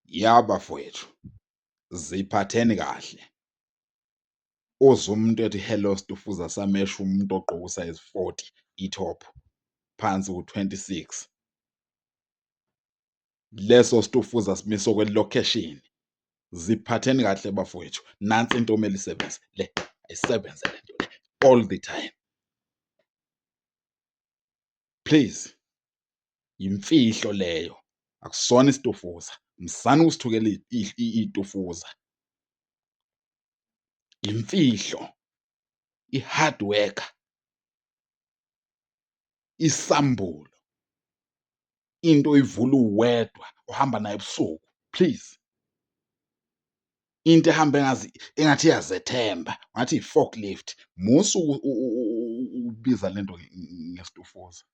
Ya bafowethu, ziphatheni kahle. Uzwe umuntu ethi hello Stufuza samesha umuntu ogqoke usize 40 itop phansi u26. Leso Stufuza simiso kwelocation. Ziphatheni kahle bafowethu. Nansi into omele isebenze le ayisebenze lento le all the time. Please. Imfihlo leyo. Akusona isitofuza. Msana usithukela itofuza. Imfihlo. I-hard worker. Isambulo. Into oyivula uwedwa uhamba nayo ebusuku. Please. Into ehamba engathi iyazethemba, ngathi i-forklift. Musu ubiza lento ngesitofuza.